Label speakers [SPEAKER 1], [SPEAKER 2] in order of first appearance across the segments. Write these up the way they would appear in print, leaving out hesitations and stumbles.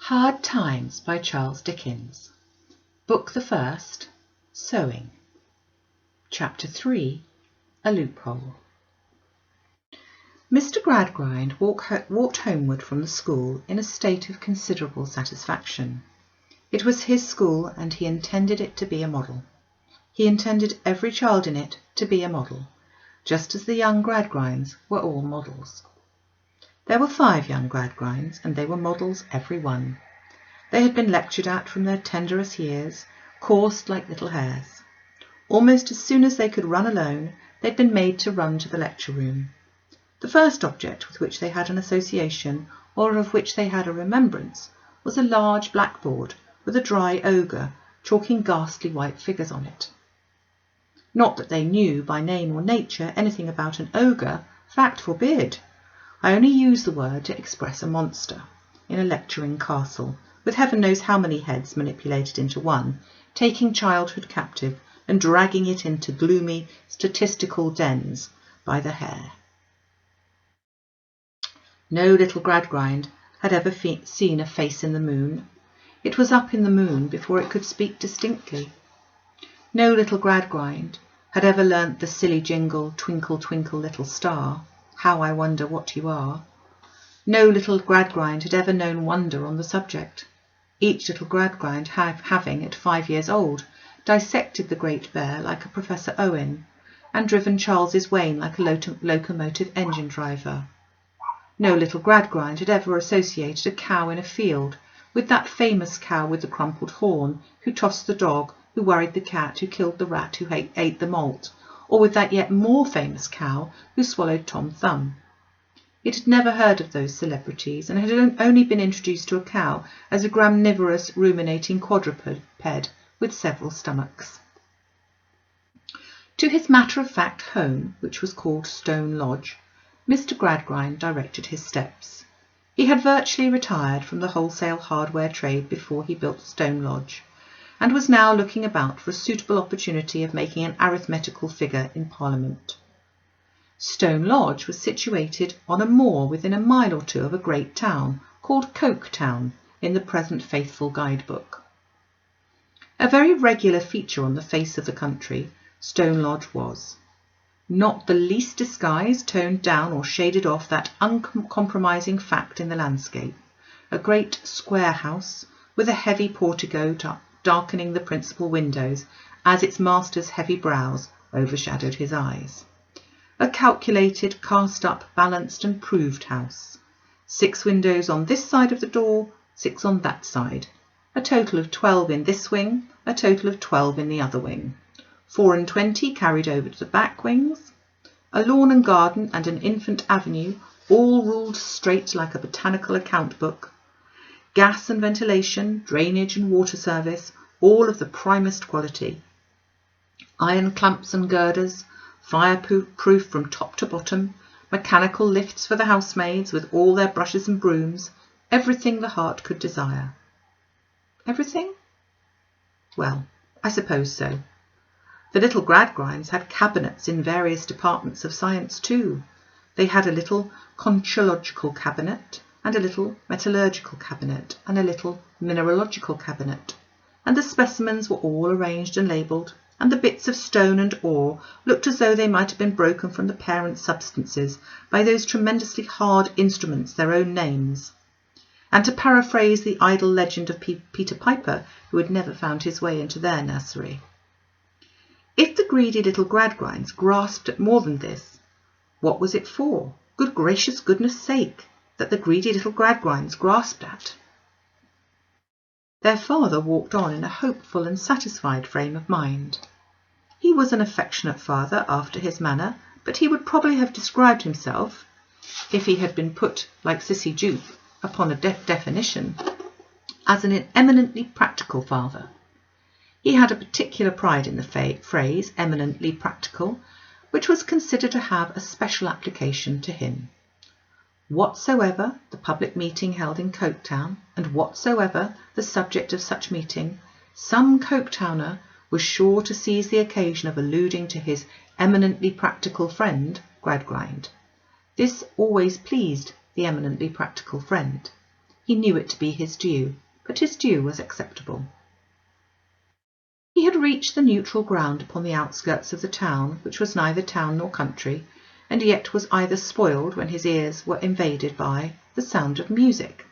[SPEAKER 1] Hard Times by Charles Dickens. Book the First, Sowing. Chapter 3, A Loophole. Mr. Gradgrind walked homeward from the school in a state of considerable satisfaction. It was his school, and he intended it to be a model. He intended every child in it to be a model, just as the young Gradgrinds were all models. There were 5 young Gradgrinds, and they were models every one. They had been lectured at from their tenderest years, coursed like little hares. Almost as soon as they could run alone, they'd been made to run to the lecture room. The first object with which they had an association, or of which they had a remembrance, was a large blackboard with a dry ogre chalking ghastly white figures on it. Not that they knew by name or nature anything about an ogre, fact forbid. I only use the word to express a monster in a lecturing castle, with heaven knows how many heads manipulated into one, taking childhood captive and dragging it into gloomy statistical dens by the hair. No little Gradgrind had ever seen a face in the moon. It was up in the moon before it could speak distinctly. No little Gradgrind had ever learnt the silly jingle, Twinkle, twinkle, little star, how I wonder what you are. No little Gradgrind had ever known wonder on the subject. Each little Gradgrind having, at 5 years old, dissected the Great Bear like a Professor Owen, and driven Charles's Wain like a locomotive engine driver. No little Gradgrind had ever associated a cow in a field with that famous cow with the crumpled horn, who tossed the dog, who worried the cat, who killed the rat, who ate the malt, or with that yet more famous cow who swallowed Tom Thumb. It had never heard of those celebrities, and had only been introduced to a cow as a graminivorous ruminating quadruped with several stomachs. To his matter-of-fact home, which was called Stone Lodge, Mr. Gradgrind directed his steps. He had virtually retired from the wholesale hardware trade before he built Stone Lodge, and was now looking about for a suitable opportunity of making an arithmetical figure in Parliament. Stone Lodge was situated on a moor within a mile or 2 of a great town called Coke Town in the present faithful guidebook. A very regular feature on the face of the country, Stone Lodge was. Not the least disguise toned down or shaded off that uncompromising fact in the landscape, a great square house with a heavy portico darkening the principal windows as its master's heavy brows overshadowed his eyes. A calculated, cast-up, balanced and proved house. 6 windows on this side of the door, 6 on that side. A total of 12 in this wing, a total of 12 in the other wing. 24 carried over to the back wings. A lawn and garden and an infant avenue, all ruled straight like a botanical account book. Gas and ventilation, drainage and water service, all of the primest quality. Iron clamps and girders, fireproof from top to bottom, mechanical lifts for the housemaids with all their brushes and brooms, everything the heart could desire. Everything? Well, I suppose so. The little Gradgrinds had cabinets in various departments of science too. They had a little conchological cabinet, and a little metallurgical cabinet, and a little mineralogical cabinet, and the specimens were all arranged and labelled, and the bits of stone and ore looked as though they might have been broken from the parent substances by those tremendously hard instruments their own names. And to paraphrase the idle legend of Peter Piper, who had never found his way into their nursery. If the greedy little Gradgrinds grasped at more than this, what was it for, good gracious goodness sake, that the greedy little Gradgrinds grasped at? Their father walked on in a hopeful and satisfied frame of mind. He was an affectionate father after his manner, but he would probably have described himself, if he had been put, like Sissy Jupe, upon a definition, as an eminently practical father. He had a particular pride in the phrase eminently practical, which was considered to have a special application to him. Whatsoever the public meeting held in Coketown, and whatsoever the subject of such meeting, some Coketowner was sure to seize the occasion of alluding to his eminently practical friend, Gradgrind. This always pleased the eminently practical friend. He knew it to be his due, but his due was acceptable. He had reached the neutral ground upon the outskirts of the town, which was neither town nor country, and yet was either spoiled when his ears were invaded by the sound of music.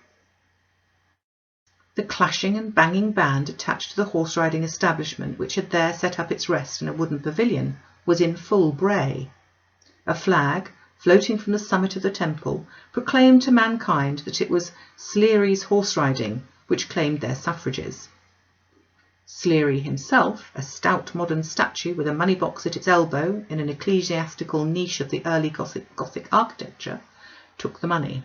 [SPEAKER 1] The clashing and banging band attached to the horse-riding establishment, which had there set up its rest in a wooden pavilion, was in full bray. A flag, floating from the summit of the temple, proclaimed to mankind that it was Sleary's horse-riding which claimed their suffrages. Sleary himself, a stout modern statue with a money-box at its elbow in an ecclesiastical niche of the early Gothic architecture, took the money.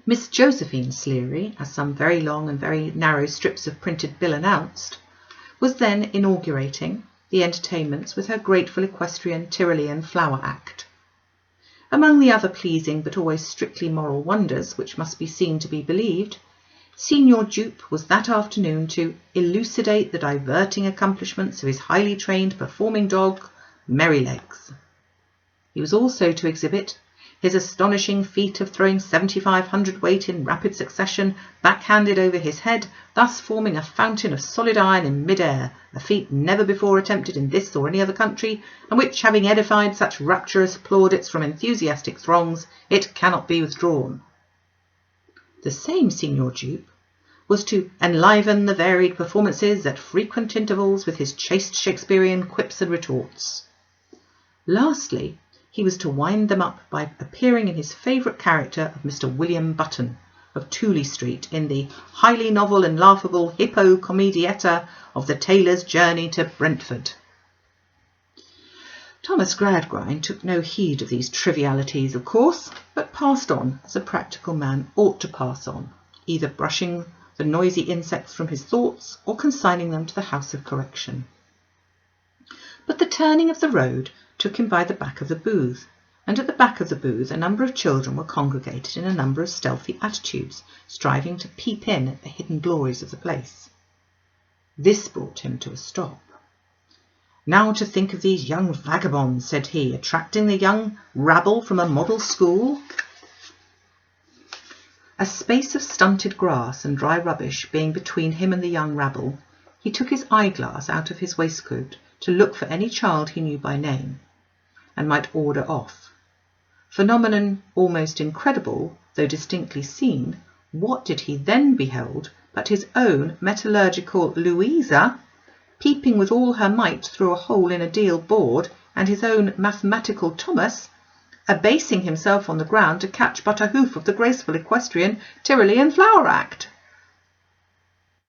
[SPEAKER 1] Miss Josephine Sleary, as some very long and very narrow strips of printed bill announced, was then inaugurating the entertainments with her grateful equestrian Tyrolean flower act. Among the other pleasing but always strictly moral wonders which must be seen to be believed, Signor Jupe was that afternoon to elucidate the diverting accomplishments of his highly trained performing dog, Merrylegs. He was also to exhibit his astonishing feat of throwing 75 hundredweight in rapid succession, backhanded over his head, thus forming a fountain of solid iron in mid-air, a feat never before attempted in this or any other country, and which, having edified such rapturous plaudits from enthusiastic throngs, it cannot be withdrawn. The same Signor Jupe was to enliven the varied performances at frequent intervals with his chaste Shakespearean quips and retorts. Lastly, he was to wind them up by appearing in his favourite character of Mr. William Button of Tooley Street in the highly novel and laughable Hippo Comedietta of the Tailor's Journey to Brentford. Thomas Gradgrind took no heed of these trivialities, of course, but passed on as a practical man ought to pass on, either brushing the noisy insects from his thoughts or consigning them to the house of correction. But the turning of the road took him by the back of the booth, and at the back of the booth a number of children were congregated in a number of stealthy attitudes, striving to peep in at the hidden glories of the place. This brought him to a stop. "Now to think of these young vagabonds," said he, "attracting the young rabble from a model school." A space of stunted grass and dry rubbish being between him and the young rabble, he took his eyeglass out of his waistcoat to look for any child he knew by name, and might order off. Phenomenon almost incredible, though distinctly seen, what did he then behold but his own metallurgical Louisa peeping with all her might through a hole in a deal board, and his own mathematical Thomas abasing himself on the ground to catch but a hoof of the graceful equestrian Tyrolean flower act.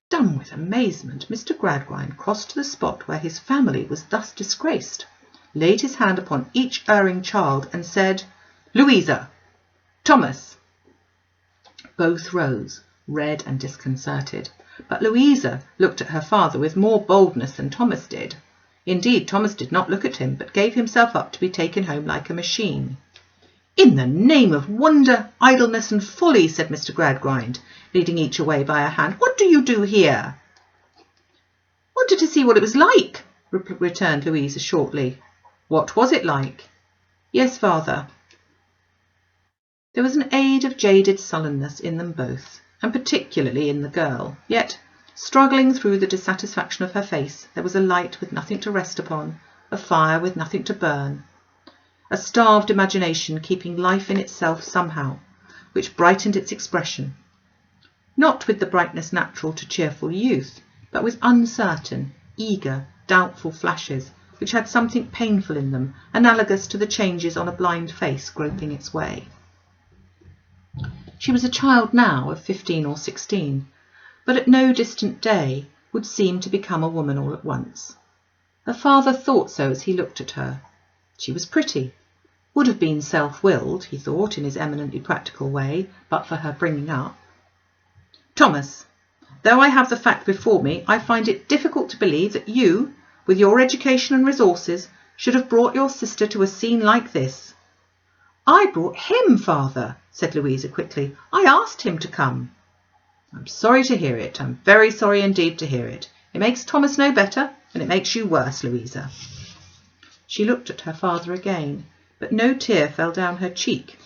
[SPEAKER 1] Dumb with amazement, Mr. Gradgrind crossed to the spot where his family was thus disgraced, laid his hand upon each erring child, and said, "Louisa! Thomas!" Both rose, red and disconcerted, but Louisa looked at her father with more boldness than Thomas did. Indeed, Thomas did not look at him, but gave himself up to be taken home like a machine. "In the name of wonder, idleness, and folly," said Mr. Gradgrind, leading each away by a hand, "what do you do here?" "Wanted to see what it was like," returned Louisa shortly. "What was it like?" "Yes, father." There was an aid of jaded sullenness in them both, and particularly in the girl, yet, struggling through the dissatisfaction of her face, there was a light with nothing to rest upon, a fire with nothing to burn, a starved imagination keeping life in itself somehow, which brightened its expression, not with the brightness natural to cheerful youth, but with uncertain, eager, doubtful flashes, which had something painful in them, analogous to the changes on a blind face groping its way. She was a child now of 15 or 16, but at no distant day would seem to become a woman all at once. Her father thought so as he looked at her. She was pretty, would have been self-willed, he thought, in his eminently practical way, but for her bringing up. "Thomas, though I have the fact before me, I find it difficult to believe that you, with your education and resources, should have brought your sister to a scene like this." "I brought him, father," said Louisa quickly. "I asked him to come." "I'm sorry to hear it. I'm very sorry indeed to hear it. It makes Thomas no better, and it makes you worse, Louisa." She looked at her father again, but no tear fell down her cheek.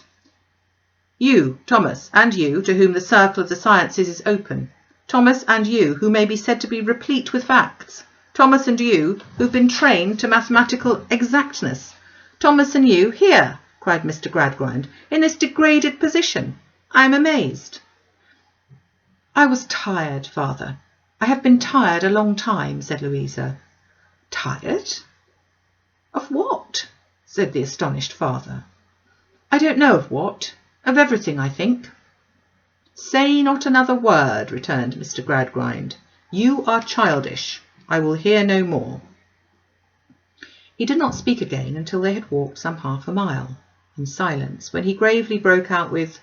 [SPEAKER 1] You, Thomas, and you, to whom the circle of the sciences is open. Thomas and you, who may be said to be replete with facts. Thomas and you, who've been trained to mathematical exactness. Thomas and you, here, cried Mr. Gradgrind, in this degraded position. I am amazed. I was tired, father. I have been tired a long time, said Louisa. Tired? Of what? Said the astonished father. I don't know of what. Of everything, I think. Say not another word, returned Mr. Gradgrind. You are childish. I will hear no more. He did not speak again until they had walked some half a mile, in silence, when he gravely broke out with,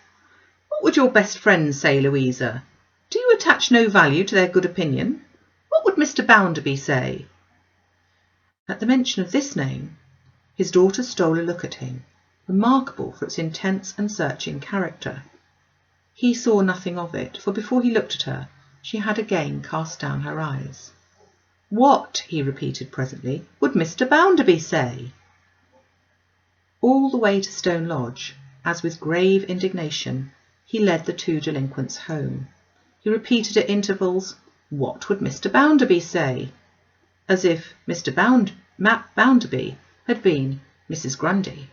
[SPEAKER 1] What would your best friends say, Louisa? Do you attach no value to their good opinion? What would Mr. Bounderby say? At the mention of this name, his daughter stole a look at him, remarkable for its intense and searching character. He saw nothing of it, for before he looked at her, she had again cast down her eyes. What, he repeated presently, would Mr. Bounderby say? All the way to Stone Lodge, as with grave indignation, he led the two delinquents home. He repeated at intervals, What would Mr. Bounderby say? As if Mr. Bounderby had been Mrs. Grundy.